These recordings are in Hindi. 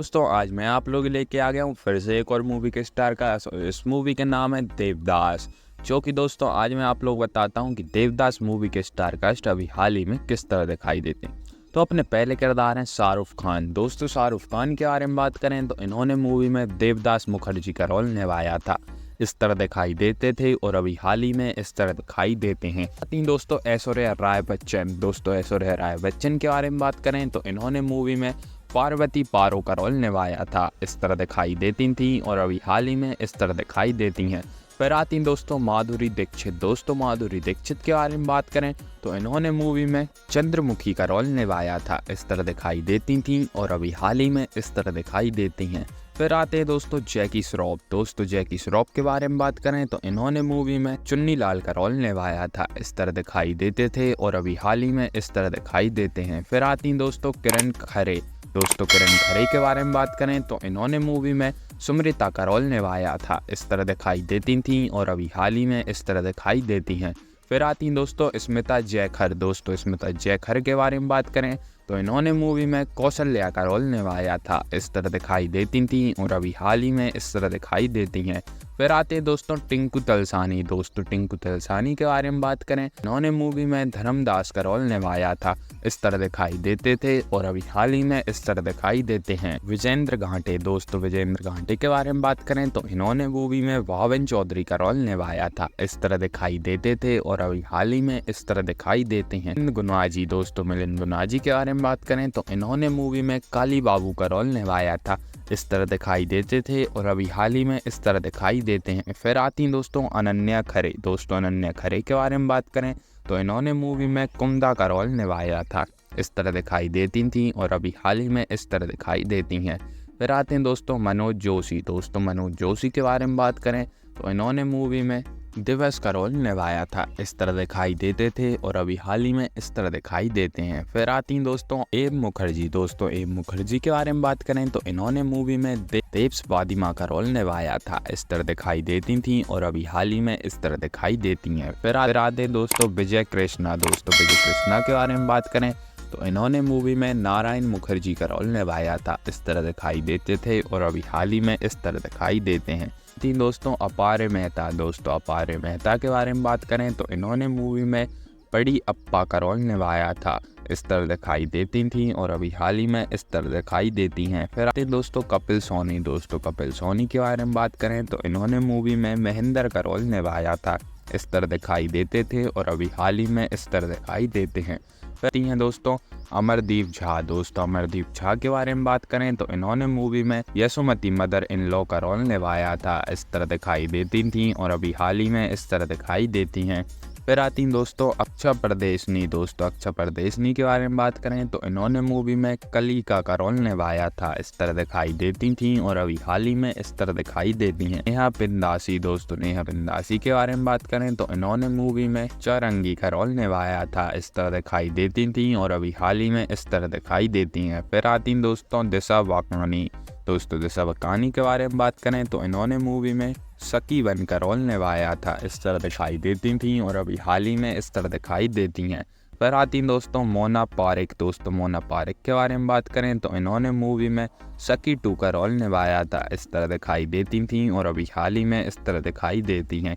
दोस्तों आज मैं आप लोग लेके आ गया हूँ फिर से एक और मूवी के स्टार का। इस मूवी के नाम है देवदास। जो कि दोस्तों आज मैं आप लोग बताता हूँ कि देवदास मूवी के स्टार कास्ट अभी हाल ही में किस तरह दिखाई देते हैं। तो अपने पहले किरदार हैं शाहरुख खान। दोस्तों शाहरुख खान के बारे में बात करें तो इन्होंने मूवी में देवदास मुखर्जी का रोल निभाया था। इस तरह दिखाई देते थे और अभी हाल ही में इस तरह दिखाई देते हैं। दोस्तों ऐश्वर्या राय बच्चन। दोस्तों ऐश्वर्या राय बच्चन के बारे में बात करें तो इन्होंने मूवी में पार्वती पारो का रोल निभाया था। इस तरह दिखाई देती थी और अभी हाल ही में इस तरह दिखाई देती हैं। फिर आती दोस्तों माधुरी दीक्षित। दोस्तों माधुरी दीक्षित के बारे में बात करें तो इन्होंने मूवी में चंद्रमुखी का रोल निभाया था। इस तरह दिखाई देती थी और अभी हाल ही में इस तरह दिखाई देती हैं। फिर आते हैं दोस्तों जैकी श्रॉफ। दोस्तों जैकी श्रॉफ के बारे में बात करें तो इन्होंने मूवी में चुन्नी लाल का रोल निभाया था। इस तरह दिखाई देते थे और अभी हाल ही में इस तरह दिखाई देते हैं। फिर आती दोस्तों किरण खरे। दोस्तों किरण खरे के बारे में बात करें तो इन्होंने मूवी में सुमृता का रोल निभाया था। इस तरह दिखाई देती थी और अभी हाल ही में इस तरह दिखाई देती हैं। फिर आती दोस्तों स्मिता जयखर। दोस्तों स्मिता जयखर के बारे में बात करें तो इन्होंने मूवी में कौशल्या का रोल निभाया था। इस तरह दिखाई देती थी और अभी हाल ही में इस तरह दिखाई देती हैं। फिर आते हैं दोस्तों टिंकू तलसानी। दोस्तों टिंकू तलसानी के बारे में बात करें इन्होंने मूवी में धर्मदास का रोल निभाया था। इस तरह दिखाई देते थे और अभी हाल ही में इस तरह दिखाई देते हैं। विजेंद्र घाटे। दोस्तों विजेंद्र घाटे के बारे में बात करें तो इन्होंने मूवी में भावन चौधरी का रोल निभाया था। इस तरह दिखाई देते थे और अभी हाल ही में इस तरह दिखाई देते हैं। मिलिंद गुनाजी। दोस्तों मिलिंद गुनाजी के बारे में बात करें तो इन्होंने मूवी में काली बाबू का रोल निभाया था। इस तरह दिखाई देते थे और अभी हाल ही में इस तरह दिखाई देते हैं। फिर आती दोस्तों अनन्या खरे। दोस्तों अनन्या खरे के बारे में बात करें तो इन्होंने मूवी में कुंदा का रोल निभाया था। इस तरह दिखाई देती थी और अभी हाल ही में इस तरह दिखाई देती हैं। फिर आते हैं दोस्तों मनोज जोशी। दोस्तों मनोज जोशी के बारे में बात करें तो इन्होंने मूवी में दिवस का रोल निभाया था। इस तरह दिखाई देते थे और अभी हाल ही में इस तरह दिखाई देते हैं। फिर आती दोस्तों एम मुखर्जी। दोस्तों एम मुखर्जी के बारे में बात करें तो इन्होंने मूवी में देव्स वादिमा का रोल निभाया था। इस तरह दिखाई देती थी और अभी हाल ही में इस तरह दिखाई देती हैं। फिर आते दोस्तों विजय कृष्णा। दोस्तों विजय कृष्णा के बारे में बात करें तो इन्होंने मूवी में नारायण मुखर्जी का रोल निभाया था। इस तरह दिखाई देते थे और अभी हाल ही में इस तरह दिखाई देते हैं। दोस्तों अपारे मेहता। दोस्तों अपारे मेहता के बारे में बात करें तो इन्होंने मूवी में बड़ी अप्पा का रोल निभाया था। इस तरह दिखाई देती थी और अभी हाल ही में इस तरह दिखाई देती हैं। फिर आते दोस्तों कपिल सोनी। दोस्तों कपिल सोनी के बारे में बात करें तो इन्होंने मूवी में महेंद्र का रोल निभाया था। इस तरह दिखाई देते थे और अभी हाल ही में इस तरह दिखाई देते हैं। फिर हैं दोस्तों अमरदीप झा। दोस्तों अमरदीप झा के बारे में बात करें तो इन्होंने मूवी में यशोमती मदर इन लॉ का रोल निभाया था। इस तरह दिखाई देती थी और अभी हाल ही में इस तरह दिखाई देती हैं। फिर आती दोस्तों अक्षा परदेशनी। दोस्तों अक्षा परदेशनी के बारे में बात करें तो इन्होंने मूवी में कलिका का रोल निभाया था। इस तरह दिखाई देती थी और अभी हाल ही में इस तरह दिखाई देती हैं। नेहा पिंदासी। दोस्तों नेहा पिंदासी के बारे में बात करें तो इन्होंने मूवी में चौरंगी का रोल निभाया था। इस तरह दिखाई देती थी और अभी हाल ही में इस तरह दिखाई देती हैं। फिर आती दोस्तों दिशा वाकानी। दोस्तों दिशा वाकानी के बारे में बात करें तो इन्होंने मूवी में सकी वन का रोल निभाया था। इस तरह दिखाई देती थी और अभी हाल ही में इस तरह दिखाई देती हैं। फिर आती दोस्तों मोना पारेख। दोस्तों मोना पारेख के बारे में बात करें तो इन्होंने मूवी में सकी 2 का रोल निभाया था। इस तरह दिखाई देती थी और अभी हाल ही में इस तरह दिखाई देती हैं।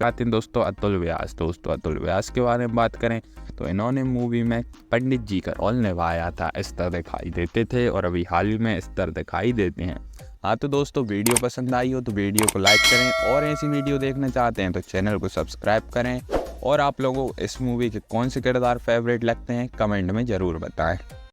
आते हैं दोस्तों अतुल व्यास। दोस्तों अतुल व्यास के बारे में बात करें तो इन्होंने मूवी में पंडित जी का रोल निभाया था। इस तरह दिखाई देते थे और अभी हाल ही में इस तरह दिखाई देते हैं। हाँ तो दोस्तों वीडियो पसंद आई हो तो वीडियो को लाइक करें और ऐसी वीडियो देखना चाहते हैं तो चैनल को सब्सक्राइब करें। और आप लोगों को इस मूवी के कौन से किरदार फेवरेट लगते हैं कमेंट में ज़रूर बताएं।